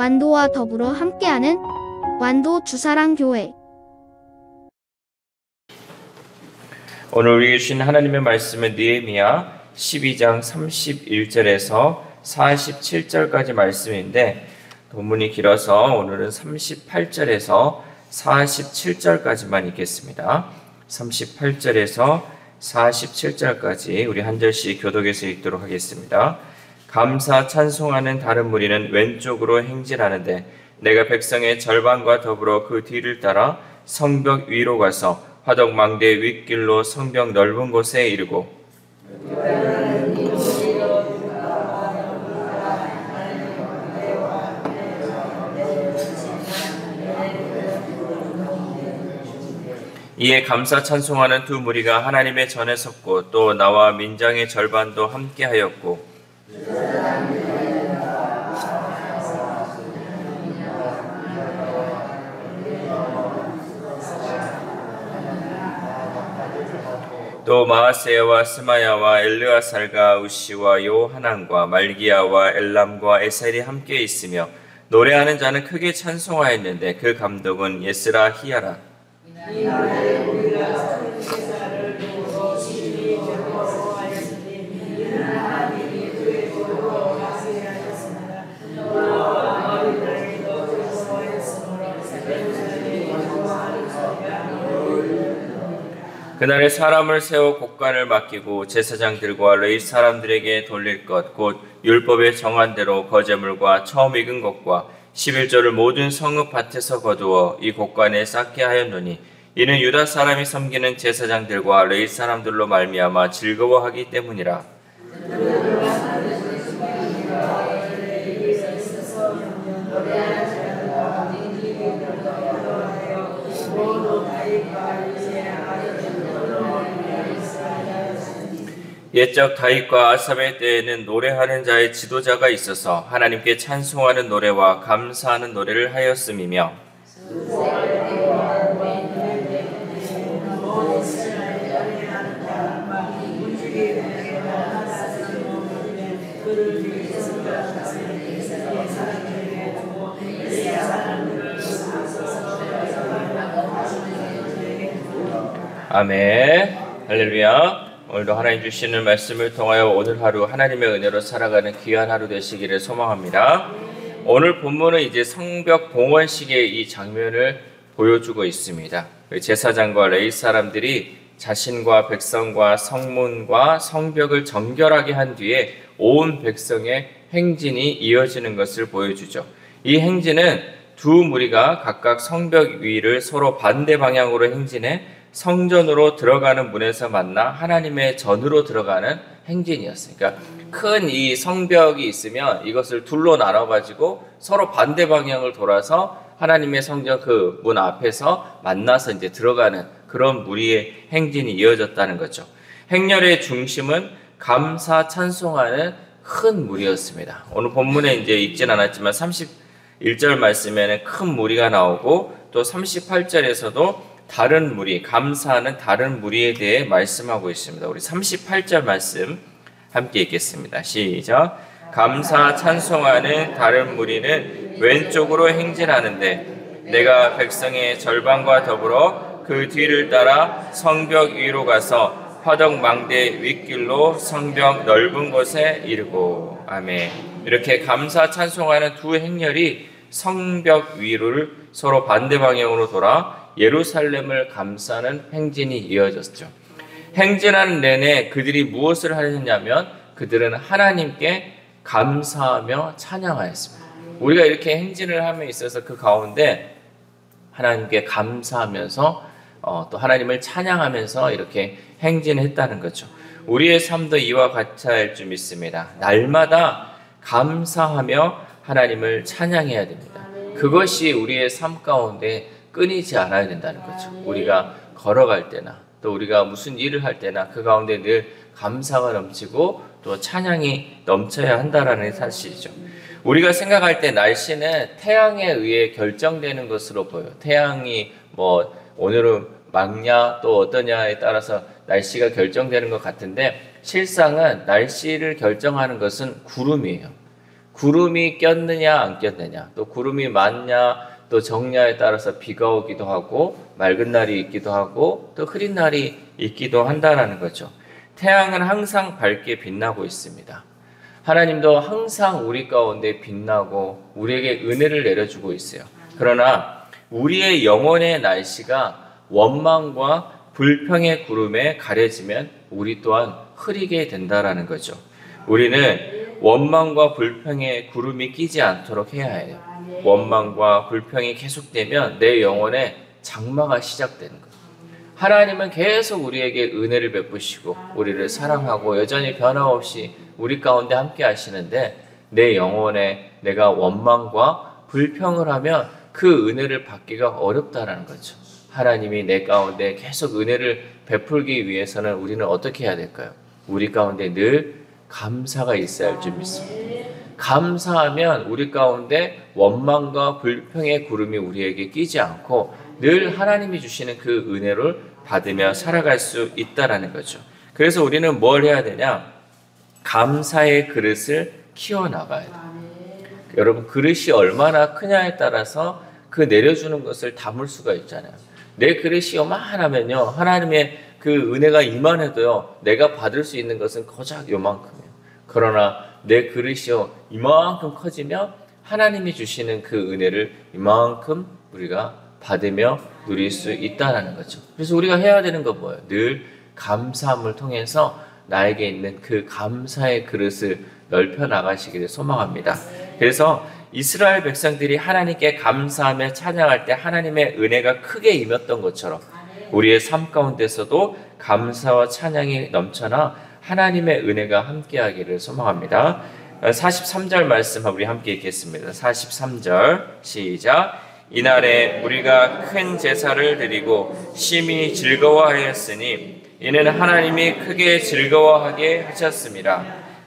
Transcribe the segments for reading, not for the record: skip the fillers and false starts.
완도와 더불어 함께하는 완도 주사랑교회. 오늘 우리에게 주신 하나님의 말씀은 느헤미야 12장 31절에서 47절까지 말씀인데, 본문이 길어서 오늘은 38절에서 47절까지만 읽겠습니다. 38절에서 47절까지 우리 한 절씩 교독해서 읽도록 하겠습니다. 감사 찬송하는 다른 무리는 왼쪽으로 행진하는데 내가 백성의 절반과 더불어 그 뒤를 따라 성벽 위로 가서 화덕망대 윗길로 성벽 넓은 곳에 이르고, 이에 감사 찬송하는 두 무리가 하나님의 전에 섰고 또 나와 민장의 절반도 함께하였고, 또 마아세야와 스마야와 엘르아살과 우시와 요하난과 말기야와 엘람과 에셀이 함께 있으며 노래하는 자는 크게 찬송하였는데 그 감독은 예스라히야라. 그날에 사람을 세워 곡간을 맡기고 제사장들과 레위 사람들에게 돌릴 것, 곧 율법에 정한 대로 거제물과 처음 익은 것과 11조를 모든 성읍 밭에서 거두어 이 곡간에 쌓게 하였노니, 이는 유다 사람이 섬기는 제사장들과 레위 사람들로 말미암아 즐거워하기 때문이라. 옛적 다윗과 아삽의 때에는 노래하는 자의 지도자가 있어서 하나님께 찬송하는 노래와 감사하는 노래를 하였음이며, 아멘. 할렐루야. 오늘도 하나님 주시는 말씀을 통하여 오늘 하루 하나님의 은혜로 살아가는 귀한 하루 되시기를 소망합니다. 오늘 본문은 이제 성벽 봉헌식의 이 장면을 보여주고 있습니다. 제사장과 레위 사람들이 자신과 백성과 성문과 성벽을 정결하게 한 뒤에 온 백성의 행진이 이어지는 것을 보여주죠. 이 행진은 두 무리가 각각 성벽 위를 서로 반대 방향으로 행진해 성전으로 들어가는 문에서 만나 하나님의 전으로 들어가는 행진이었어요. 그러니까 큰 이 성벽이 있으면 이것을 둘로 나눠가지고 서로 반대 방향을 돌아서 하나님의 성전 그 문 앞에서 만나서 이제 들어가는 그런 무리의 행진이 이어졌다는 거죠. 행렬의 중심은 감사 찬송하는 큰 무리였습니다. 오늘 본문에 이제 읽진 않았지만 31절 말씀에는 큰 무리가 나오고 또 38절에서도 다른 무리, 감사하는 다른 무리에 대해 말씀하고 있습니다. 우리 38절 말씀 함께 읽겠습니다. 시작. 감사 찬송하는 다른 무리는 왼쪽으로 행진하는데 내가 백성의 절반과 더불어 그 뒤를 따라 성벽 위로 가서 화덕망대 윗길로 성벽 넓은 곳에 이르고. 아멘. 이렇게 감사 찬송하는 두 행렬이 성벽 위를 서로 반대 방향으로 돌아 예루살렘을 감싸는 행진이 이어졌죠. 행진하는 내내 그들이 무엇을 하였냐면 그들은 하나님께 감사하며 찬양하였습니다. 우리가 이렇게 행진을 함에 있어서 그 가운데 하나님께 감사하면서 또 하나님을 찬양하면서 이렇게 행진했다는 거죠. 우리의 삶도 이와 같을 줄 믿습니다. 날마다 감사하며 하나님을 찬양해야 됩니다. 그것이 우리의 삶 가운데 끊이지 않아야 된다는 거죠. 우리가 걸어갈 때나 또 우리가 무슨 일을 할 때나 그 가운데 늘 감사가 넘치고 또 찬양이 넘쳐야 한다라는 사실이죠. 우리가 생각할 때 날씨는 태양에 의해 결정되는 것으로 보여요. 태양이 오늘은 맑냐 또 어떠냐에 따라서 날씨가 결정되는 것 같은데 실상은 날씨를 결정하는 것은 구름이에요. 구름이 꼈느냐 안 꼈느냐, 또 구름이 많냐 또 적냐에 따라서 비가 오기도 하고 맑은 날이 있기도 하고 또 흐린 날이 있기도 한다라는 거죠. 태양은 항상 밝게 빛나고 있습니다. 하나님도 항상 우리 가운데 빛나고 우리에게 은혜를 내려주고 있어요. 그러나 우리의 영혼의 날씨가 원망과 불평의 구름에 가려지면 우리 또한 흐리게 된다라는 거죠. 우리는 원망과 불평의 구름이 끼지 않도록 해야 해요. 원망과 불평이 계속되면 내 영혼에 장마가 시작되는 거예요. 하나님은 계속 우리에게 은혜를 베푸시고 우리를 사랑하고 여전히 변함없이 우리 가운데 함께 하시는데 내 영혼에 내가 원망과 불평을 하면 그 은혜를 받기가 어렵다라는 거죠. 하나님이 내 가운데 계속 은혜를 베풀기 위해서는 우리는 어떻게 해야 될까요? 우리 가운데 늘 감사가 있어야 할 줄 믿습니다. 감사하면 우리 가운데 원망과 불평의 구름이 우리에게 끼지 않고 늘 하나님이 주시는 그 은혜를 받으며 살아갈 수 있다라는 거죠. 그래서 우리는 뭘 해야 되냐? 감사의 그릇을 키워나가야 돼요. 여러분, 그릇이 얼마나 크냐에 따라서 그 내려주는 것을 담을 수가 있잖아요. 내 그릇이 요만하면요, 하나님의 그 은혜가 이만해도요, 내가 받을 수 있는 것은 고작 요만큼이에요. 그러나 내 그릇이요, 이만큼 커지면 하나님이 주시는 그 은혜를 이만큼 우리가 받으며 누릴 수 있다는 거죠. 그래서 우리가 해야 되는 건 뭐예요? 늘 감사함을 통해서 나에게 있는 그 감사의 그릇을 넓혀 나가시기를 소망합니다. 그래서 이스라엘 백성들이 하나님께 감사하며 찬양할 때 하나님의 은혜가 크게 임했던 것처럼 우리의 삶 가운데서도 감사와 찬양이 넘쳐나 하나님의 은혜가 함께하기를 소망합니다. 43절 말씀 우리 함께 읽겠습니다. 43절 시작. 이날에 우리가 큰 제사를 드리고 심히 즐거워하였으니 이는 하나님이 크게 즐거워하게 하셨습니다.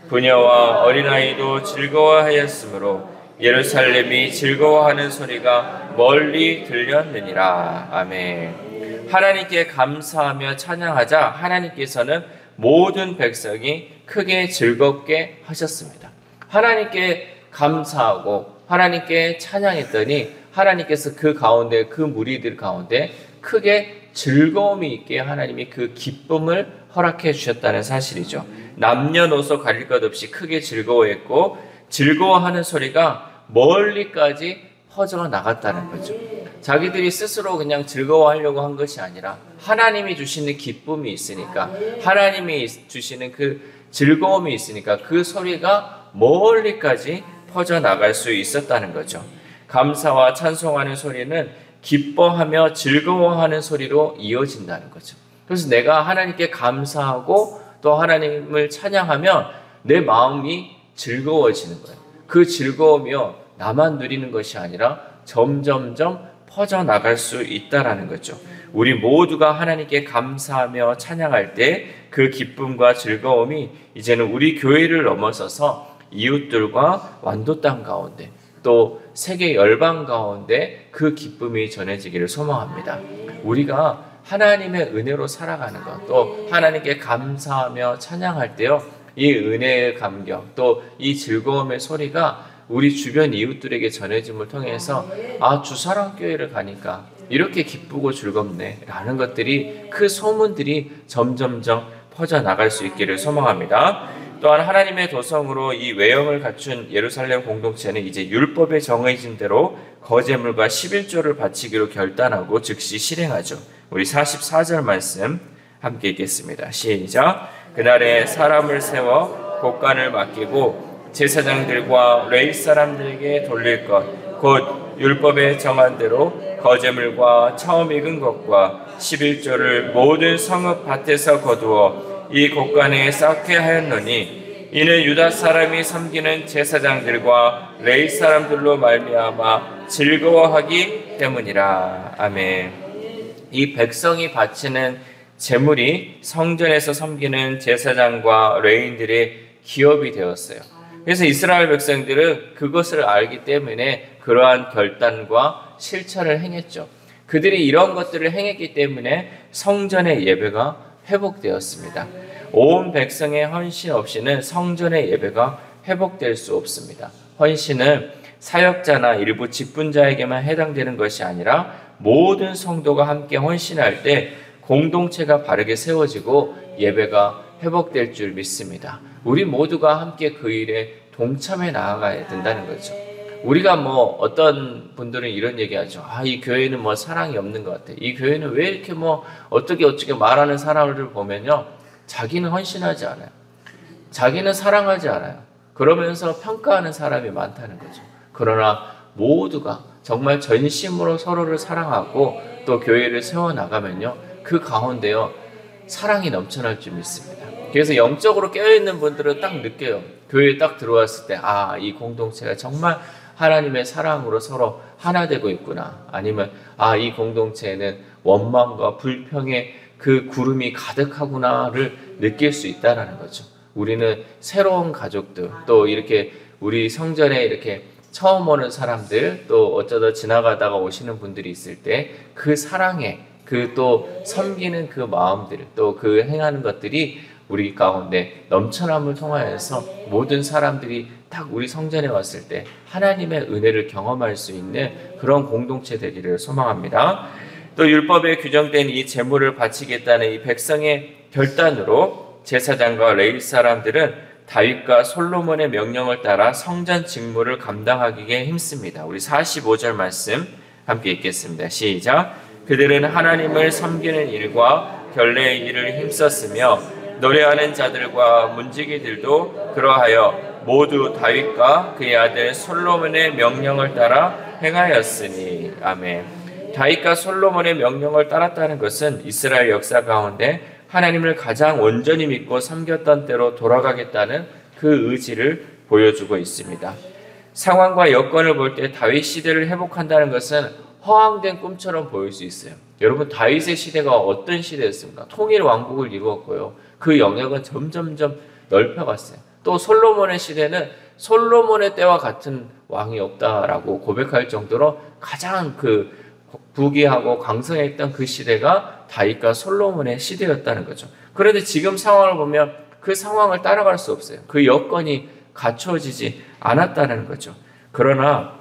부녀와 어린아이도 즐거워하였으므로 예루살렘이 즐거워하는 소리가 멀리 들렸느니라. 아멘. 하나님께 감사하며 찬양하자 하나님께서는 모든 백성이 크게 즐겁게 하셨습니다. 하나님께 감사하고 하나님께 찬양했더니 하나님께서 그 가운데 그 무리들 가운데 크게 즐거움이 있게 하나님이 그 기쁨을 허락해 주셨다는 사실이죠. 남녀노소 가릴 것 없이 크게 즐거워했고 즐거워하는 소리가 멀리까지 퍼져 나갔다는 거죠. 자기들이 스스로 그냥 즐거워하려고 한 것이 아니라 하나님이 주시는 기쁨이 있으니까, 하나님이 주시는 그 즐거움이 있으니까 그 소리가 멀리까지 퍼져 나갈 수 있었다는 거죠. 감사와 찬송하는 소리는 기뻐하며 즐거워하는 소리로 이어진다는 거죠. 그래서 내가 하나님께 감사하고 또 하나님을 찬양하면 내 마음이 즐거워지는 거예요. 그 즐거움이요, 나만 누리는 것이 아니라 점점점 퍼져나갈 수 있다라는 거죠. 우리 모두가 하나님께 감사하며 찬양할 때 그 기쁨과 즐거움이 이제는 우리 교회를 넘어서서 이웃들과 완도 땅 가운데 또 세계 열방 가운데 그 기쁨이 전해지기를 소망합니다. 우리가 하나님의 은혜로 살아가는 것, 또 하나님께 감사하며 찬양할 때요, 이 은혜의 감격, 또 이 즐거움의 소리가 우리 주변 이웃들에게 전해짐을 통해서 주사랑교회를 가니까 이렇게 기쁘고 즐겁네 라는 것들이, 그 소문들이 점점점 퍼져나갈 수 있기를 소망합니다. 또한 하나님의 도성으로 이 외형을 갖춘 예루살렘 공동체는 이제 율법에 정해진 대로 거제물과 11조를 바치기로 결단하고 즉시 실행하죠. 우리 44절 말씀 함께 읽겠습니다. 시작. 그날에 사람을 세워 곡간을 맡기고 제사장들과 레위 사람들에게 돌릴 것, 곧 율법에 정한 대로 거제물과 처음 익은 것과 11조를 모든 성읍 밭에서 거두어 이 곡간에 쌓게 하였노니 이는 유다 사람이 섬기는 제사장들과 레위 사람들로 말미암아 즐거워하기 때문이라. 아멘. 이 백성이 바치는 제물이 성전에서 섬기는 제사장과 레위인들의 기업이 되었어요. 그래서 이스라엘 백성들은 그것을 알기 때문에 그러한 결단과 실천을 행했죠. 그들이 이런 것들을 행했기 때문에 성전의 예배가 회복되었습니다. 온 백성의 헌신 없이는 성전의 예배가 회복될 수 없습니다. 헌신은 사역자나 일부 직분자에게만 해당되는 것이 아니라 모든 성도가 함께 헌신할 때 공동체가 바르게 세워지고 예배가 회복될 줄 믿습니다. 우리 모두가 함께 그 일에 동참해 나아가야 된다는 거죠. 우리가 어떤 분들은 이런 얘기하죠. 이 교회는 사랑이 없는 것 같아. 이 교회는 왜 이렇게 어떻게 말하는 사람을 보면요. 자기는 헌신하지 않아요. 자기는 사랑하지 않아요. 그러면서 평가하는 사람이 많다는 거죠. 그러나 모두가 정말 전심으로 서로를 사랑하고 또 교회를 세워나가면요. 그 가운데요. 사랑이 넘쳐날 줄 믿습니다. 그래서 영적으로 깨어있는 분들은 딱 느껴요. 교회에 딱 들어왔을 때 이 공동체가 정말 하나님의 사랑으로 서로 하나 되고 있구나. 아니면 이 공동체에는 원망과 불평의 그 구름이 가득하구나를 느낄 수 있다는 거죠. 우리는 새로운 가족들, 또 이렇게 우리 성전에 이렇게 처음 오는 사람들, 또 어쩌다 지나가다가 오시는 분들이 있을 때 그 사랑에 그 또 섬기는 그 마음들, 또 그 행하는 것들이 우리 가운데 넘쳐남을 통하여서 모든 사람들이 딱 우리 성전에 왔을 때 하나님의 은혜를 경험할 수 있는 그런 공동체 되기를 소망합니다. 또 율법에 규정된 이 제물을 바치겠다는 이 백성의 결단으로 제사장과 레위 사람들은 다윗과 솔로몬의 명령을 따라 성전 직무를 감당하기에 힘씁니다. 우리 45절 말씀 함께 읽겠습니다. 시작. 그들은 하나님을 섬기는 일과 결례의 일을 힘썼으며 노래하는 자들과 문지기들도 그러하여 모두 다윗과 그의 아들 솔로몬의 명령을 따라 행하였으니. 아멘. 다윗과 솔로몬의 명령을 따랐다는 것은 이스라엘 역사 가운데 하나님을 가장 온전히 믿고 섬겼던 때로 돌아가겠다는 그 의지를 보여주고 있습니다. 상황과 여건을 볼 때 다윗 시대를 회복한다는 것은 허황된 꿈처럼 보일 수 있어요. 여러분, 다윗의 시대가 어떤 시대였습니까? 통일 왕국을 이루었고요. 그 영역은 점점점 넓혀갔어요. 또 솔로몬의 시대는 솔로몬의 때와 같은 왕이 없다라고 고백할 정도로 가장 부귀하고 강성했던 그 시대가 다윗과 솔로몬의 시대였다는 거죠. 그런데 지금 상황을 보면 그 상황을 따라갈 수 없어요. 그 여건이 갖춰지지 않았다는 거죠. 그러나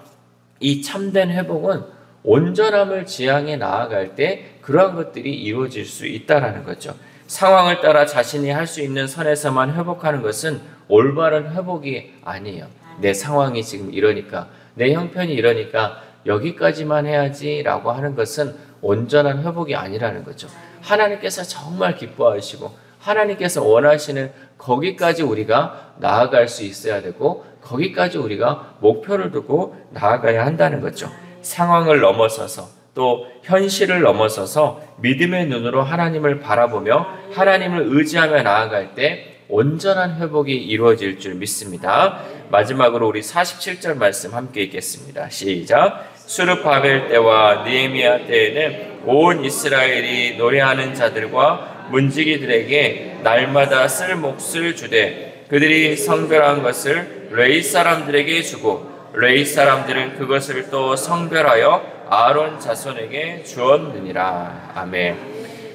이 참된 회복은 온전함을 지향해 나아갈 때 그러한 것들이 이루어질 수 있다는 거죠. 상황을 따라 자신이 할 수 있는 선에서만 회복하는 것은 올바른 회복이 아니에요. 내 상황이 지금 이러니까, 내 형편이 이러니까 여기까지만 해야지 라고 하는 것은 온전한 회복이 아니라는 거죠. 하나님께서 정말 기뻐하시고 하나님께서 원하시는 거기까지 우리가 나아갈 수 있어야 되고, 거기까지 우리가 목표를 두고 나아가야 한다는 거죠. 상황을 넘어서서 또 현실을 넘어서서 믿음의 눈으로 하나님을 바라보며 하나님을 의지하며 나아갈 때 온전한 회복이 이루어질 줄 믿습니다. 마지막으로 우리 47절 말씀 함께 읽겠습니다. 시작. 수르바벨 때와 느헤미야 때에는 온 이스라엘이 노래하는 자들과 문지기들에게 날마다 쓸 몫을 주되 그들이 성별한 것을 레위 사람들에게 주고 레위 사람들은 그것을 또 성별하여 아론 자손에게 주었느니라. 아멘.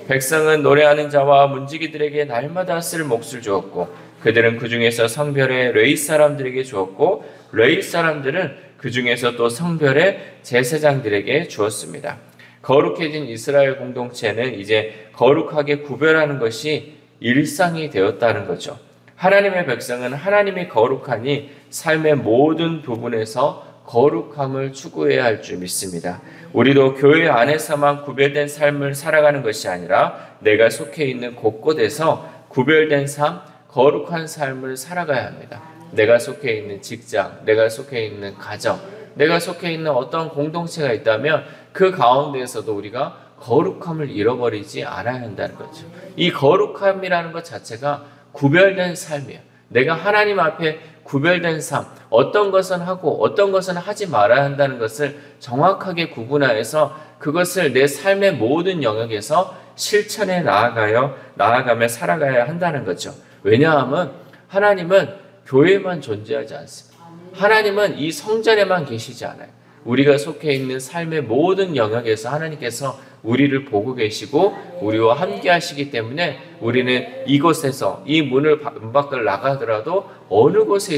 백성은 노래하는 자와 문지기들에게 날마다 쓸 몫을 주었고 그들은 그 중에서 성별의 레위 사람들에게 주었고 레위 사람들은 그 중에서 또 성별의 제사장들에게 주었습니다. 거룩해진 이스라엘 공동체는 이제 거룩하게 구별하는 것이 일상이 되었다는 거죠. 하나님의 백성은 하나님이 거룩하니 삶의 모든 부분에서 거룩함을 추구해야 할 줄 믿습니다. 우리도 교회 안에서만 구별된 삶을 살아가는 것이 아니라 내가 속해 있는 곳곳에서 구별된 삶, 거룩한 삶을 살아가야 합니다. 내가 속해 있는 직장, 내가 속해 있는 가정, 내가 속해 있는 어떤 공동체가 있다면 그 가운데에서도 우리가 거룩함을 잃어버리지 않아야 한다는 거죠. 이 거룩함이라는 것 자체가 구별된 삶이에요. 내가 하나님 앞에 구별된 삶, 어떤 것은 하고 어떤 것은 하지 말아야 한다는 것을 정확하게 구분하여서 그것을 내 삶의 모든 영역에서 실천해 나아가며 살아가야 한다는 거죠. 왜냐하면 하나님은 교회만 존재하지 않습니다. 하나님은 이 성전에만 계시지 않아요. 우리가 속해 있는 삶의 모든 영역에서 하나님께서 우리를 보고 계시고 우리와 함께 하시기 때문에 우리는 이곳에서 이 문을 문 밖을 나가더라도 어느 곳에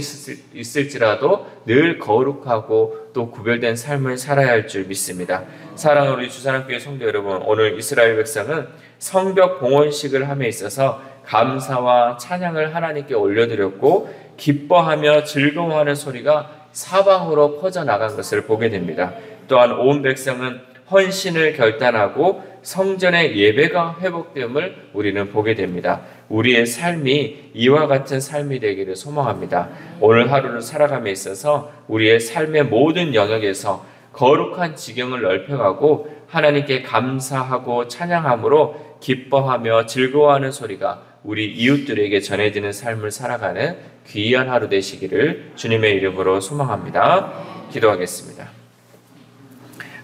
있을지라도 늘 거룩하고 또 구별된 삶을 살아야 할 줄 믿습니다. 사랑하는 우리 주사랑교회 성도 여러분, 오늘 이스라엘 백성은 성벽 봉헌식을 함에 있어서 감사와 찬양을 하나님께 올려드렸고 기뻐하며 즐거워하는 소리가 사방으로 퍼져나간 것을 보게 됩니다. 또한 온 백성은 헌신을 결단하고 성전의 예배가 회복됨을 우리는 보게 됩니다. 우리의 삶이 이와 같은 삶이 되기를 소망합니다. 오늘 하루를 살아감에 있어서 우리의 삶의 모든 영역에서 거룩한 지경을 넓혀가고 하나님께 감사하고 찬양함으로 기뻐하며 즐거워하는 소리가 우리 이웃들에게 전해지는 삶을 살아가는 귀한 하루 되시기를 주님의 이름으로 소망합니다. 기도하겠습니다.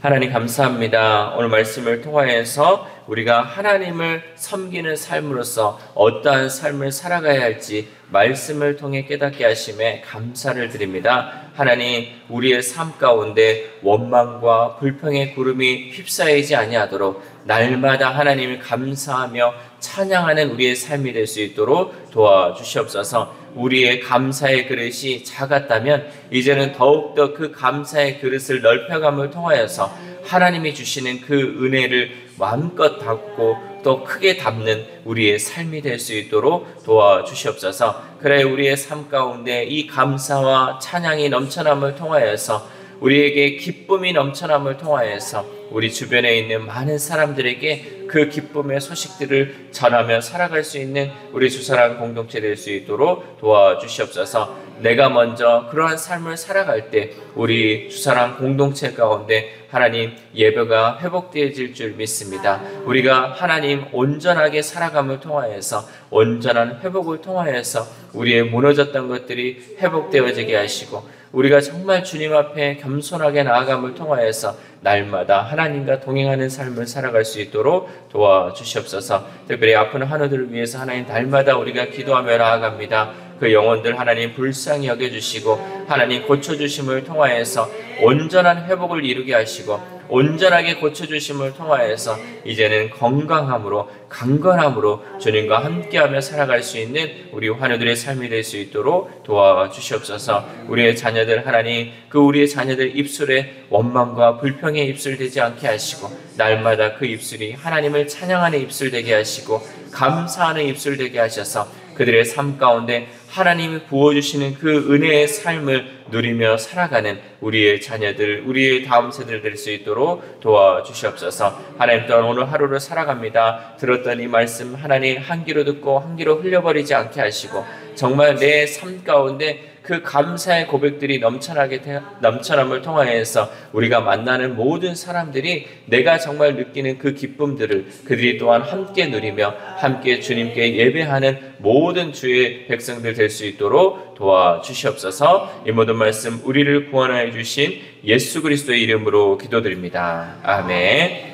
하나님 감사합니다. 오늘 말씀을 통하여서 우리가 하나님을 섬기는 삶으로서 어떠한 삶을 살아가야 할지 말씀을 통해 깨닫게 하심에 감사를 드립니다. 하나님, 우리의 삶 가운데 원망과 불평의 구름이 휩싸이지 아니하도록 날마다 하나님을 감사하며 찬양하는 우리의 삶이 될 수 있도록 도와주시옵소서. 우리의 감사의 그릇이 작았다면 이제는 더욱더 그 감사의 그릇을 넓혀감을 통하여서 하나님이 주시는 그 은혜를 마음껏 담고 또 크게 담는 우리의 삶이 될 수 있도록 도와주시옵소서. 그래 우리의 삶 가운데 이 감사와 찬양이 넘쳐남을 통하여서 우리에게 기쁨이 넘쳐남을 통하여서 우리 주변에 있는 많은 사람들에게 그 기쁨의 소식들을 전하며 살아갈 수 있는 우리 주사랑 공동체 될 수 있도록 도와주시옵소서. 내가 먼저 그러한 삶을 살아갈 때 우리 주사랑 공동체 가운데 하나님 예배가 회복되어질 줄 믿습니다. 우리가 하나님 온전하게 살아감을 통하여서 온전한 회복을 통하여서 우리의 무너졌던 것들이 회복되어지게 하시고 우리가 정말 주님 앞에 겸손하게 나아감을 통하여서 날마다 하나님과 동행하는 삶을 살아갈 수 있도록 도와주시옵소서. 특별히 아픈 환우들을 위해서 하나님 날마다 우리가 기도하며 나아갑니다. 그 영혼들 하나님 불쌍히 여겨주시고 하나님 고쳐주심을 통하여서 온전한 회복을 이루게 하시고 온전하게 고쳐주심을 통하여서 이제는 건강함으로 강건함으로 주님과 함께하며 살아갈 수 있는 우리 환우들의 삶이 될 수 있도록 도와주시옵소서. 우리의 자녀들 하나님 우리의 자녀들 입술에 원망과 불평의 입술 되지 않게 하시고 날마다 그 입술이 하나님을 찬양하는 입술 되게 하시고 감사하는 입술 되게 하셔서 그들의 삶 가운데 하나님이 부어주시는 그 은혜의 삶을 누리며 살아가는 우리의 자녀들, 우리의 다음 세대를 될 수 있도록 도와주시옵소서. 하나님 또한 오늘 하루를 살아갑니다. 들었던 이 말씀 하나님 한 귀로 듣고 한 귀로 흘려버리지 않게 하시고 정말 내 삶 가운데 그 감사의 고백들이 넘쳐남을 통하여서 우리가 만나는 모든 사람들이 내가 정말 느끼는 그 기쁨들을 그들이 또한 함께 누리며 함께 주님께 예배하는 모든 주의 백성들 될 수 있도록 도와주시옵소서. 이 모든 말씀 우리를 구원하여 주신 예수 그리스도의 이름으로 기도드립니다. 아멘.